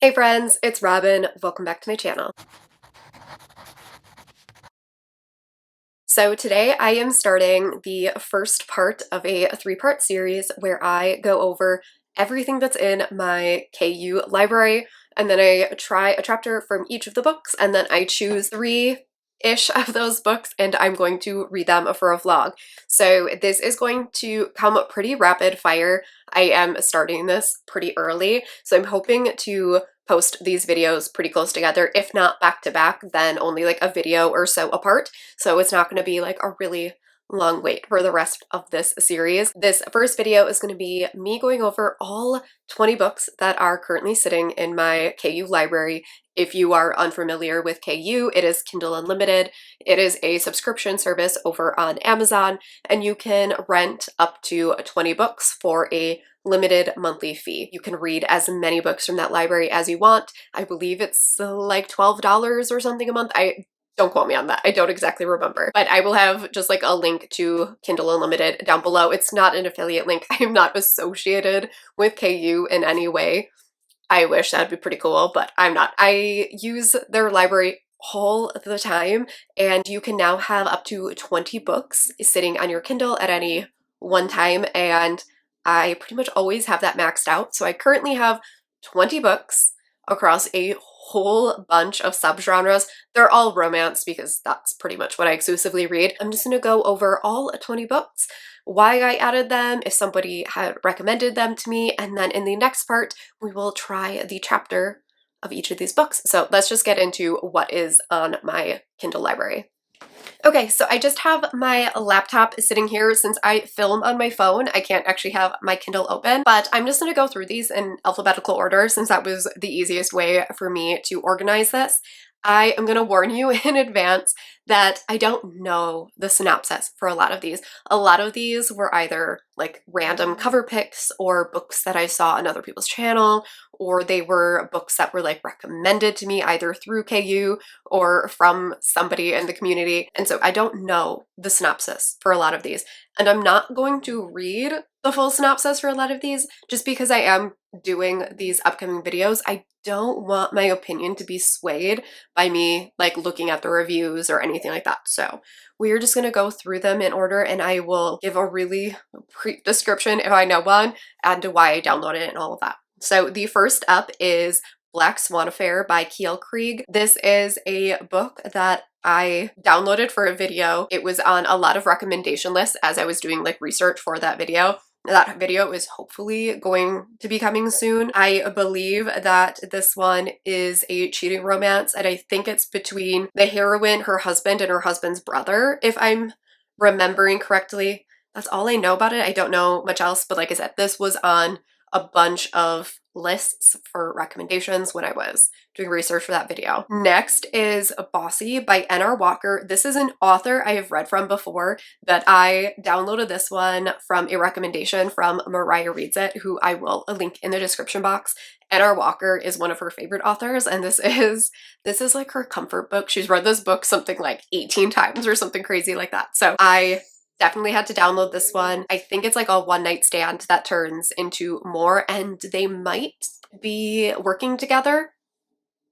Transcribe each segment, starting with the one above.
Hey friends, it's Robin. Welcome back to my channel. So today I am starting the first part of a three-part series where I go over everything that's in my KU library, and then I try a chapter from each of the books, and then I choose three-ish of those books and I'm going to read them for a vlog. So this is going to come pretty rapid fire. I am starting this pretty early, so I'm hoping to post these videos pretty close together. If not back to back, then only like a video or so apart. So it's not going to be like a really long wait for the rest of this series. This first video is going to be me going over all 20 books that are currently sitting in my KU library. If you are unfamiliar with KU, it is Kindle Unlimited. It is a subscription service over on Amazon, and you can rent up to 20 books for a limited monthly fee. You can read as many books from that library as you want. I believe it's like $12 or something a month. Don't quote me on that. I don't exactly remember. But I will have just like a link to Kindle Unlimited down below. It's not an affiliate link. I am not associated with KU in any way. I wish that'd be pretty cool, but I'm not. I use their library all the time, and you can now have up to 20 books sitting on your Kindle at any one time, and I pretty much always have that maxed out. So I currently have 20 books across a whole bunch of subgenres. They're all romance because that's pretty much what I exclusively read. I'm just gonna go over all 20 books, why I added them, if somebody had recommended them to me, and then in the next part, we will try the chapter of each of these books. So let's just get into what is on my Kindle library. Okay, so I just have my laptop sitting here. Since I film on my phone, I can't actually have my Kindle open, but I'm just gonna go through these in alphabetical order since that was the easiest way for me to organize this. I am gonna warn you in advance that I don't know the synopsis for a lot of these. A lot of these were either like random cover picks or books that I saw on other people's channel, or they were books that were like recommended to me either through KU or from somebody in the community. And so I don't know the synopsis for a lot of these. And I'm not going to read the full synopsis for a lot of these just because I am doing these upcoming videos. I don't want my opinion to be swayed by me like looking at the reviews or anything like that. So we're just gonna go through them in order, and I will give a really brief description if I know one and why I downloaded it and all of that. So the first up is Black Swan Affair by Kiel Krieg. This is a book that I downloaded for a video. It was on a lot of recommendation lists as I was doing like research for that video. That video is hopefully going to be coming soon. I believe that this one is a cheating romance, and I think it's between the heroine, her husband, and her husband's brother, if I'm remembering correctly. That's all I know about it. I don't know much else, but like I said, this was on a bunch of lists for recommendations when I was doing research for that video. Next is Bossy by N.R. Walker. This is an author I have read from before, but I downloaded this one from a recommendation from Mariah Reads It, who I will link in the description box. N.R. Walker is one of her favorite authors, and this is like her comfort book. She's read this book something like 18 times or something crazy like that. So I definitely had to download this one. I think it's like a one night stand that turns into more, and they might be working together.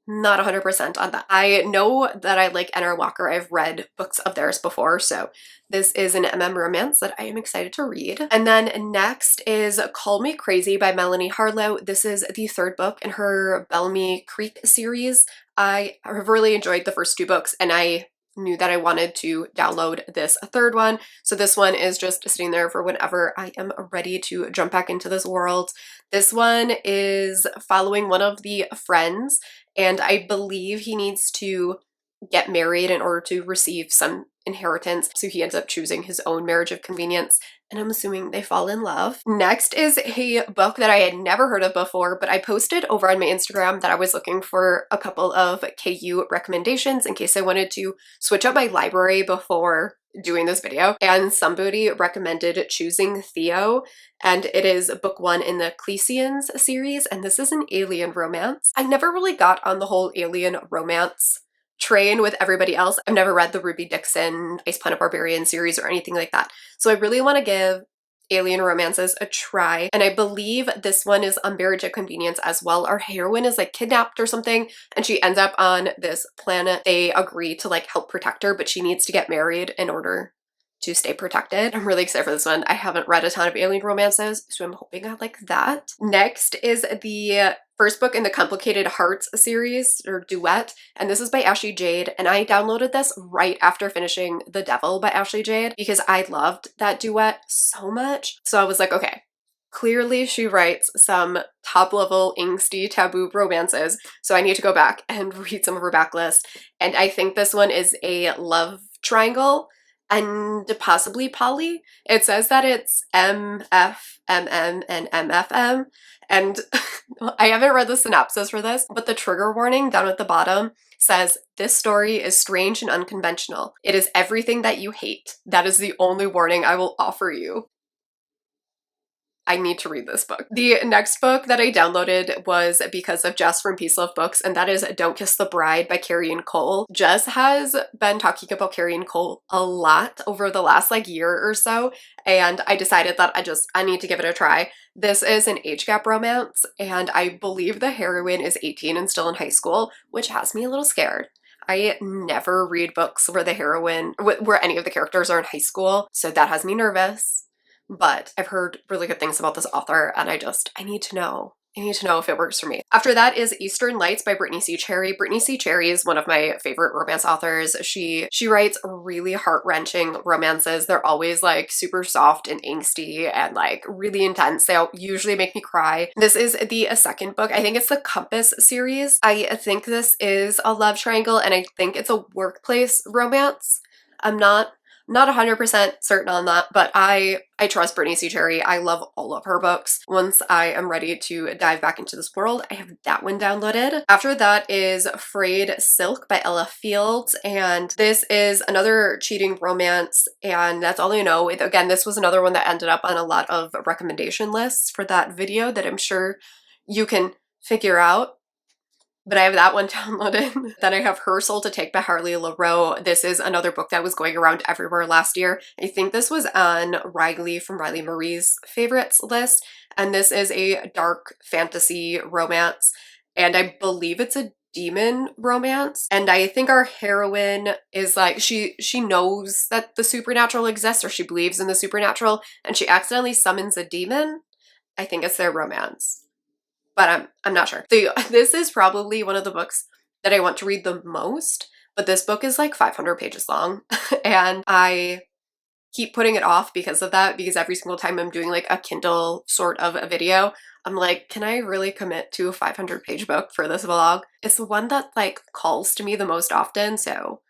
Not 100% on that. I know that I like N.R. Walker. I've read books of theirs before, so this is an MM romance that I am excited to read. And then next is Call Me Crazy by Melanie Harlow. This is the third book in her Bellamy Creek series. I have really enjoyed the first two books, and I knew that I wanted to download this third one. So this one is just sitting there for whenever I am ready to jump back into this world. This one is following one of the friends, and I believe he needs to get married in order to receive some inheritance. So he ends up choosing his own marriage of convenience, and I'm assuming they fall in love. Next is a book that I had never heard of before, but I posted over on my Instagram that I was looking for a couple of KU recommendations in case I wanted to switch up my library before doing this video, and somebody recommended Choosing Theo, and it is book one in the Clesians series, and this is an alien romance. I never really got on the whole alien romance train with everybody else. I've never read the Ruby Dixon Ice Planet Barbarian series or anything like that. So I really want to give alien romances a try, and I believe this one is on Marriage at Convenience as well. Our heroine is like kidnapped or something, and she ends up on this planet. They agree to like help protect her, but she needs to get married in order to stay protected. I'm really excited for this one. I haven't read a ton of alien romances, so I'm hoping I like that. Next is the first book in the Complicated Hearts series, or duet, and this is by Ashley Jade, and I downloaded this right after finishing The Devil by Ashley Jade because I loved that duet so much. So I was like, okay, clearly she writes some top-level angsty taboo romances, so I need to go back and read some of her backlist, and I think this one is a love triangle and possibly poly. It says that it's MFMM and MFM, and I haven't read the synopsis for this, but the trigger warning down at the bottom says, "This story is strange and unconventional. It is everything that you hate. That is the only warning I will offer you." I need to read this book. The next book that I downloaded was because of Jess from Peace Love Books, and that is Don't Kiss the Bride by Carrie and Cole. Jess has been talking about Carrie and Cole a lot over the last like year or so, and I decided that I need to give it a try. This is an age gap romance, and I believe the heroine is 18 and still in high school, which has me a little scared. I never read books where the heroine, where any of the characters are in high school, so that has me nervous. But I've heard really good things about this author, and I need to know. I need to know if it works for me. After that is Eastern Lights by Brittany C. Cherry. Brittany C. Cherry is one of my favorite romance authors. She writes really heart-wrenching romances. They're always like super soft and angsty and like really intense. They usually make me cry. This is the second book. I think it's the Compass series. I think this is a love triangle, and I think it's a workplace romance. I'm not 100% certain on that, but I trust Brittany C. Cherry. I love all of her books. Once I am ready to dive back into this world, I have that one downloaded. After that is Frayed Silk by Ella Fields, and this is another cheating romance, and that's all I know. Again, this was another one that ended up on a lot of recommendation lists for that video that I'm sure you can figure out. But I have that one downloaded. Then I have Her Soul to Take by Harley LaRoe. This is another book that was going around everywhere last year. I think this was on Riley from Riley Marie's favorites list. And this is a dark fantasy romance. And I believe it's a demon romance. And I think our heroine is like, she knows that the supernatural exists, or she believes in the supernatural, and she accidentally summons a demon. I think it's their romance, but I'm not sure. This is probably one of the books that I want to read the most, but this book is like 500 pages long, and I keep putting it off because of that, because every single time I'm doing like a Kindle sort of a video, I'm like, can I really commit to a 500-page book for this vlog? It's the one that like calls to me the most often, so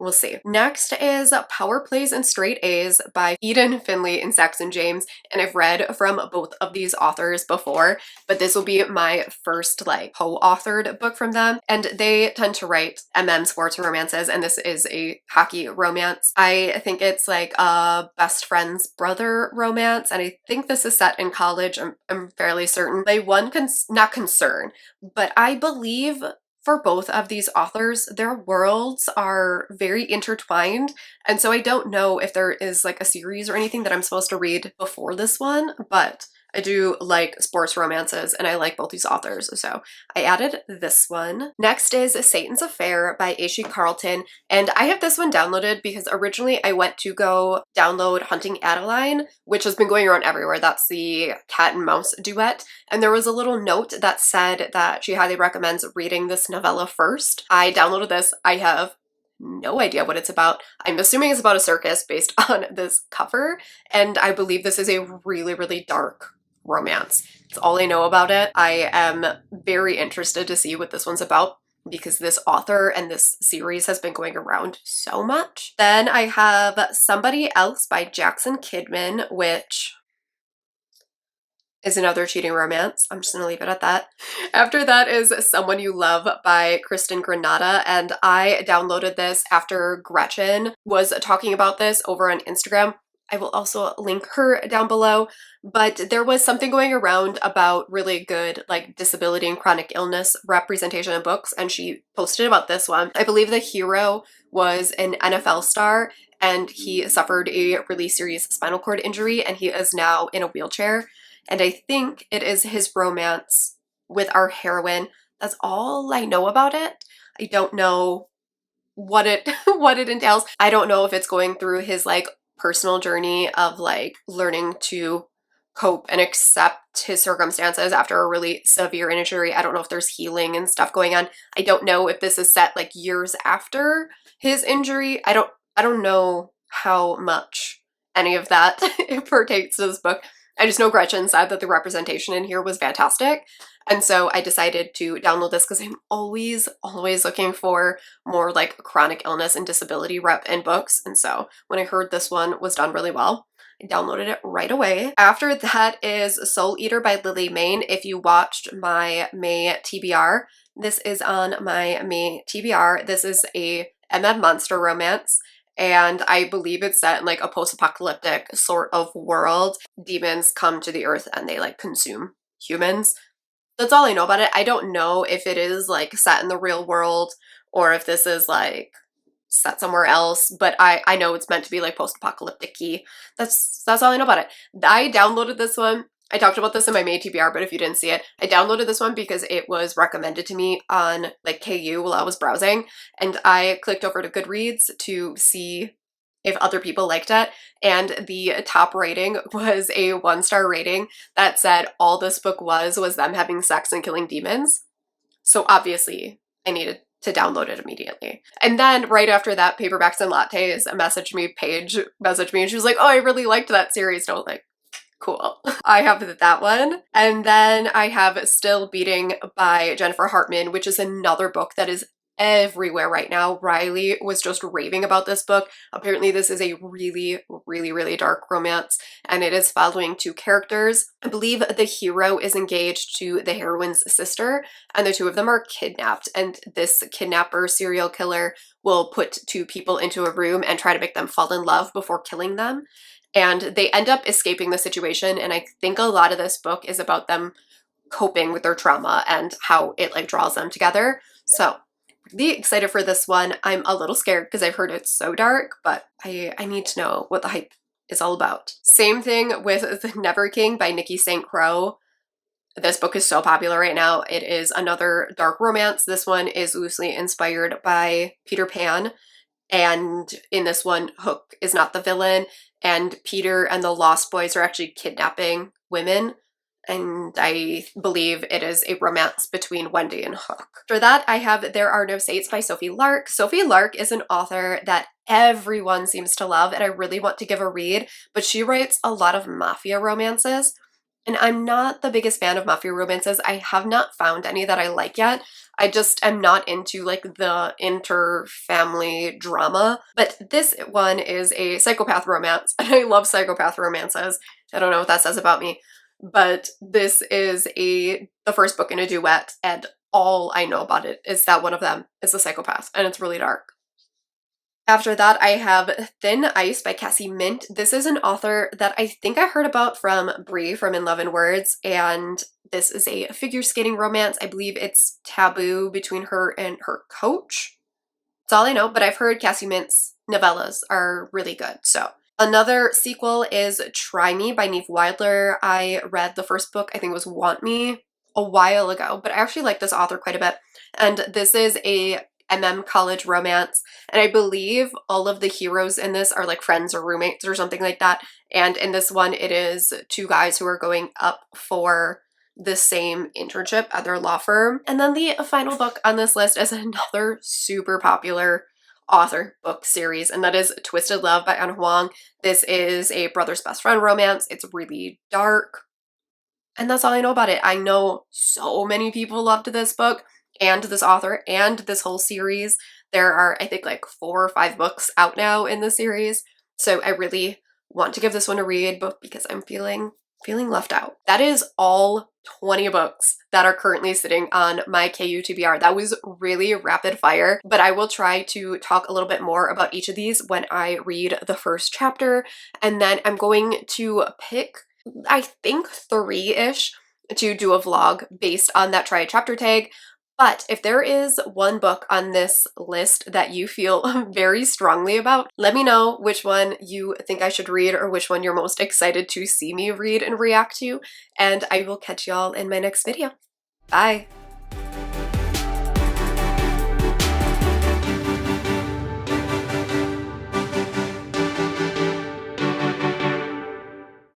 we'll see. Next is Power Plays and Straight A's by Eden Finley and Saxon James, and I've read from both of these authors before, but this will be my first like co-authored book from them, and they tend to write sports romances, and this is a hockey romance. I think it's like a best friend's brother romance, and I think this is set in college. I'm fairly certain. My one not concern, but I believe for both of these authors, their worlds are very intertwined, and so I don't know if there is like a series or anything that I'm supposed to read before this one, but I do like sports romances, and I like both these authors, so I added this one. Next is Satan's Affair by Aishi Carlton, and I have this one downloaded because originally I went to go download Hunting Adeline, which has been going around everywhere. That's the cat and mouse duet, and there was a little note that said that she highly recommends reading this novella first. I downloaded this. I have no idea what it's about. I'm assuming it's about a circus based on this cover, and I believe this is a really, really dark romance. That's all I know about it. I am very interested to see what this one's about because this author and this series has been going around so much. Then I have Somebody Else by Jackson Kidman, which is another cheating romance. I'm just gonna leave it at that. After that is Someone You Love by Kristen Granada, and I downloaded this after Gretchen was talking about this over on Instagram. I will also link her down below, but there was something going around about really good like disability and chronic illness representation in books, and she posted about this one. I believe the hero was an NFL star, and he suffered a really serious spinal cord injury, and he is now in a wheelchair. And I think it is his romance with our heroine. That's all I know about it. I don't know what it what it entails. I don't know if it's going through his like personal journey of like learning to cope and accept his circumstances after a really severe injury. I don't know if there's healing and stuff going on. I don't know if this is set like years after his injury. I don't know how much any of that pertains to this book. I just know Gretchen said that the representation in here was fantastic. And so I decided to download this because I'm always looking for more like chronic illness and disability rep in books. And so when I heard this one was done really well, I downloaded it right away. After that is Soul Eater by Lily Mayne. If you watched my May TBR, this is on my May TBR. This is a monster romance, and I believe it's set in like a post-apocalyptic sort of world. Demons come to the earth and they like consume humans. That's all I know about it. I don't know if it is like set in the real world or if this is like set somewhere else, but I know it's meant to be like post-apocalyptic-y. That's all I know about it. I downloaded this one. I talked about this in my May TBR, but if you didn't see it, I downloaded this one because it was recommended to me on like KU while I was browsing, and I clicked over to Goodreads to see if other people liked it, and the top rating was a 1-star rating that said all this book was them having sex and killing demons. So obviously I needed to download it immediately. And then right after that, Paperbacks and Lattes Paige messaged me, and she was like, oh, I really liked that series. And I was like, cool. I have that one. And then I have Still Beating by Jennifer Hartman, which is another book that is everywhere right now. Riley was just raving about this book. Apparently this is a really dark romance, and it is following 2 characters. I believe the hero is engaged to the heroine's sister, and the 2 of them are kidnapped, and this kidnapper serial killer will put 2 people into a room and try to make them fall in love before killing them. And they end up escaping the situation, and I think a lot of this book is about them coping with their trauma and how it like draws them together. So really excited for this one. I'm a little scared because I've heard it's so dark, but I need to know what the hype is all about. Same thing with The Never King by Nikki St. Crow. This book is so popular right now. It is another dark romance. This one is loosely inspired by Peter Pan. And in this one, Hook is not the villain, and Peter and the Lost Boys are actually kidnapping women. And I believe it is a romance between Wendy and Hook. After that, I have There Are No Saints by Sophie Lark. Sophie Lark is an author that everyone seems to love, and I really want to give a read, but she writes a lot of mafia romances. And I'm not the biggest fan of mafia romances. I have not found any that I like yet. I just am not into like the inter-family drama. But this one is a psychopath romance, and I love psychopath romances. I don't know what that says about me. But this is the first book in a duet, and all I know about it is that one of them is a psychopath, and it's really dark. After that, I have Thin Ice by Cassie Mint. This is an author that I think I heard about from Brie from In Love and Words, and this is a figure skating romance. I believe it's taboo between her and her coach. That's all I know, but I've heard Cassie Mint's novellas are really good, so. Another sequel is Try Me by Neve Wilder. I read the first book, I think it was Want Me, a while ago, but I actually like this author quite a bit. And this is a college romance, and I believe all of the heroes in this are like friends or roommates or something like that. And in this one, it is 2 guys who are going up for the same internship at their law firm. And then the final book on this list is another super popular author book series, and that is Twisted Love by Anna Huang. This is a brother's best friend romance. It's really dark, and that's all I know about it. I know so many people loved this book and this author and this whole series. There are, I think, like 4 or 5 books out now in the series, so I really want to give this one a read, but because I'm feeling left out. That is all 20 books that are currently sitting on my KU TBR. That was really rapid fire, but I will try to talk a little bit more about each of these when I read the first chapter, and then I'm going to pick, I think, 3-ish to do a vlog based on that try a chapter tag. But if there is one book on this list that you feel very strongly about, let me know which one you think I should read or which one you're most excited to see me read and react to, and I will catch y'all in my next video. Bye!